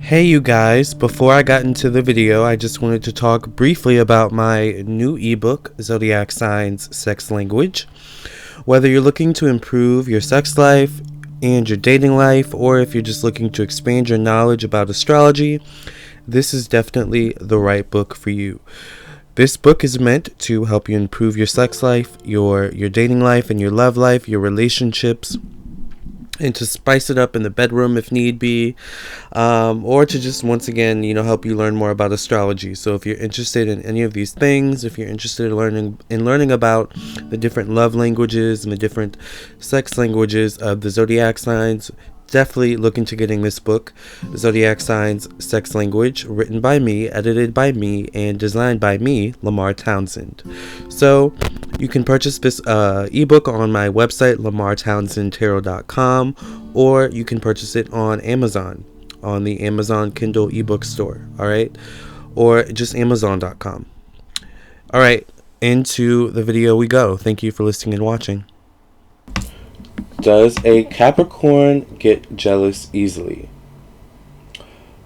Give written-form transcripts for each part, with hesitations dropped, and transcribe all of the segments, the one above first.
Hey you guys, before I got into the video, I just wanted to talk briefly about my new ebook, Zodiac Signs Sex Language. Whether you're looking to improve your sex life and your dating life, or if you're just looking to expand your knowledge about astrology, this is definitely the right book for you. This book is meant to help you improve your sex life, your dating life, and your love life, your relationships, and to spice it up in the bedroom if need be, or to just once again help you learn more about astrology. So if you're interested in any of these things, if you're interested in learning about the different love languages and the different sex languages of the zodiac signs, definitely look into getting this book, Zodiac Signs Sex Language, written by me, edited by me, and designed by me, Lamarr Townsend. So you can purchase this ebook on my website, lamarrtownsendtarot.com, or you can purchase it on Amazon, on the Amazon Kindle ebook store, all right? Or just amazon.com. All right, into the video we go. Thank you for listening and watching. Does a Capricorn get jealous easily?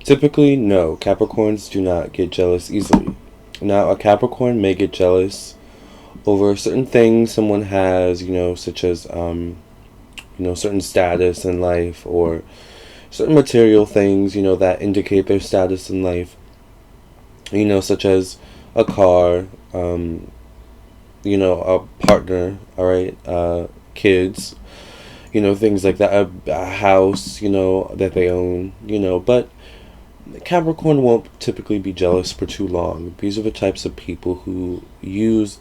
Typically, no. Capricorns do not get jealous easily. Now, a Capricorn may get jealous over certain things someone has, such as, certain status in life, or certain material things, that indicate their status in life, such as a car, a partner, all right, kids, things like that, a house, that they own, but Capricorn won't typically be jealous for too long. These are the types of people who use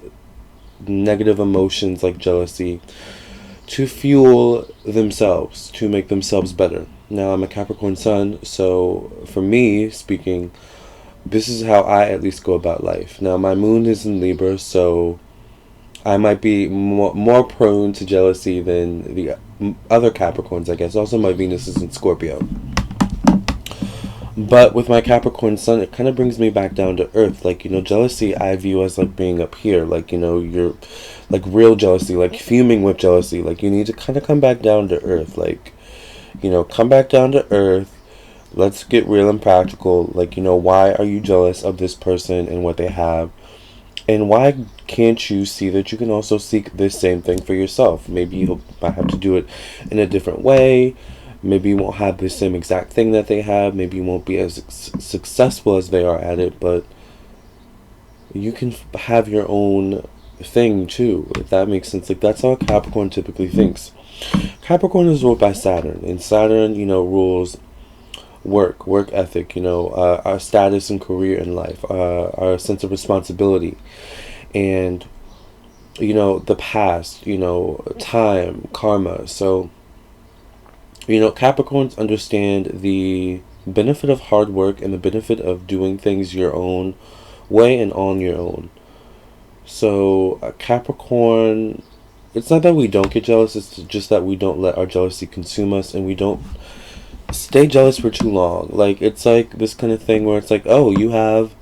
negative emotions like jealousy to fuel themselves, to make themselves better. Now, I'm a Capricorn sun, so for me speaking, this is how I at least go about life. Now, my moon is in Libra, so I might be more prone to jealousy than the other Capricorns, I guess. Also, my Venus is in Scorpio. But with my Capricorn sun, it kind of brings me back down to earth. Like, jealousy I view as like being up here. Like, you're like real jealousy, like fuming with jealousy. Like, you need to kind of come back down to earth. Like, come back down to earth. Let's get real and practical. Like, why are you jealous of this person and what they have? And why can't you see that you can also seek this same thing for yourself? Maybe you might have to do it in a different way. Maybe you won't have the same exact thing that they have. Maybe you won't be as successful as they are at it, but you can have your own thing too, if that makes sense. Like, that's how Capricorn typically thinks. Capricorn is ruled by Saturn, and Saturn, rules work ethic, our status and career in life, our sense of responsibility, and the past, time, karma. So Capricorns understand the benefit of hard work and the benefit of doing things your own way and on your own. So Capricorn, it's not that we don't get jealous, it's just that we don't let our jealousy consume us, and we don't stay jealous for too long. Like, it's like this kind of thing where it's like, oh, you have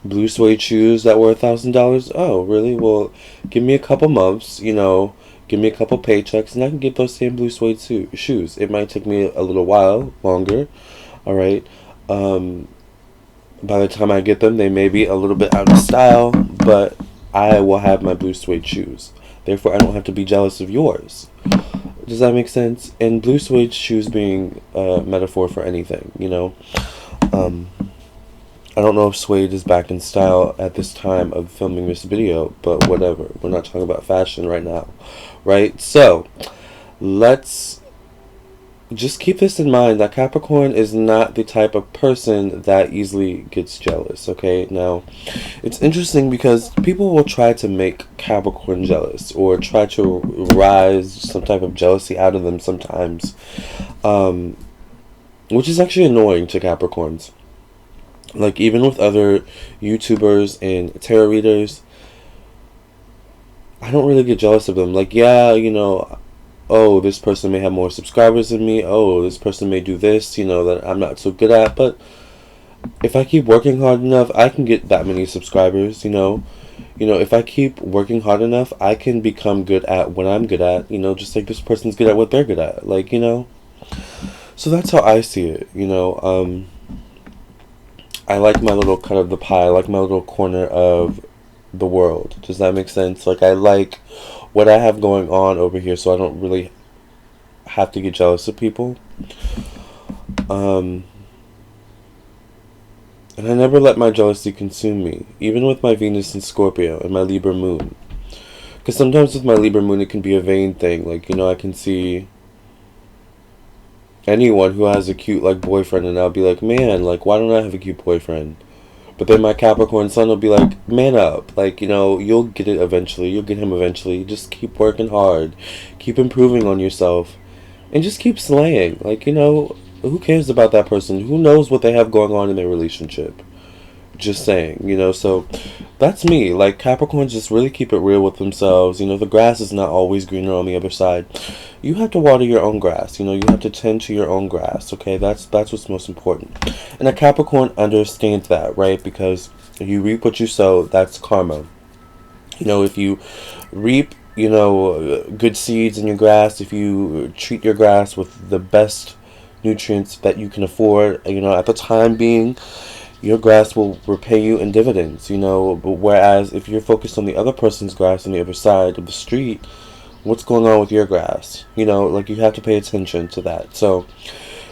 blue suede shoes that were $1,000. Oh, really? Well, give me a couple months, give me a couple paychecks, and I can get those same blue suede shoes. It might take me a little while longer, all right? By the time I get them, they may be a little bit out of style, but I will have my blue suede shoes. Therefore, I don't have to be jealous of yours. Does that make sense? And blue suede shoes being a metaphor for anything, I don't know if suede is back in style at this time of filming this video, but whatever. We're not talking about fashion right now, right? So, let's just keep this in mind, that Capricorn is not the type of person that easily gets jealous, okay? Now, it's interesting because people will try to make Capricorn jealous, or try to rise some type of jealousy out of them sometimes, which is actually annoying to Capricorns. Like, even with other YouTubers and tarot readers, I don't really get jealous of them. Like, yeah, oh, this person may have more subscribers than me. Oh, this person may do this, that I'm not so good at. But if I keep working hard enough, I can get that many subscribers, if I keep working hard enough, I can become good at what I'm good at, just like this person's good at what they're good at. Like, So that's how I see it, you know. I like my little cut of the pie. I like my little corner of the world. Does that make sense? Like, I like what I have going on over here, so I don't really have to get jealous of people. Um, and I never let my jealousy consume me, even with my Venus in Scorpio and my Libra moon. Because sometimes with my Libra moon, it can be a vain thing. Like, you know, I can see anyone who has a cute, like, boyfriend, and I'll be like, man, like, why don't I have a cute boyfriend? But then my Capricorn sun will be like, man up. Like, you know, you'll get it eventually. You'll get him eventually. Just keep working hard. Keep improving on yourself. And just keep slaying. Like, you know, who cares about that person? Who knows what they have going on in their relationship? Just saying, you know, so that's me. Like, Capricorns just really keep it real with themselves. You know, the grass is not always greener on the other side. You have to water your own grass. You know, you have to tend to your own grass. Okay, that's what's most important. And a Capricorn understands that, right? Because if you reap what you sow, that's karma. You know, if you reap, you know, good seeds in your grass, if you treat your grass with the best nutrients that you can afford, you know, at the time being, your grass will repay you in dividends, you know. But whereas if you're focused on the other person's grass on the other side of the street, what's going on with your grass? You know, like, you have to pay attention to that. So,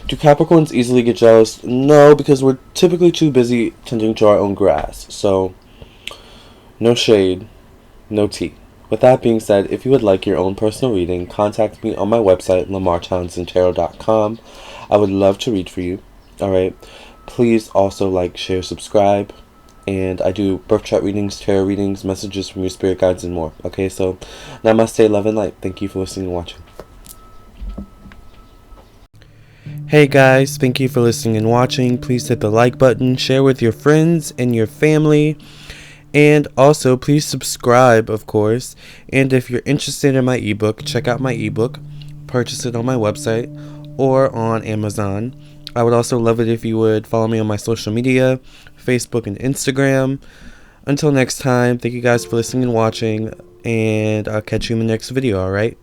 do Capricorns easily get jealous? No, because we're typically too busy tending to our own grass. So, no shade, no tea. With that being said, if you would like your own personal reading, contact me on my website, lamarrtownsendtarot.com. I would love to read for you. Alright. Please also like, share, subscribe. And I do birth chart readings, tarot readings, messages from your spirit guides, and more. Okay, so namaste, love, and light. Thank you for listening and watching. Hey guys, thank you for listening and watching. Please hit the like button, share with your friends and your family. And also, please subscribe, of course. And if you're interested in my ebook, check out my ebook. Purchase it on my website or on Amazon. I would also love it if you would follow me on my social media, Facebook and Instagram. Until next time, thank you guys for listening and watching, and I'll catch you in the next video, alright?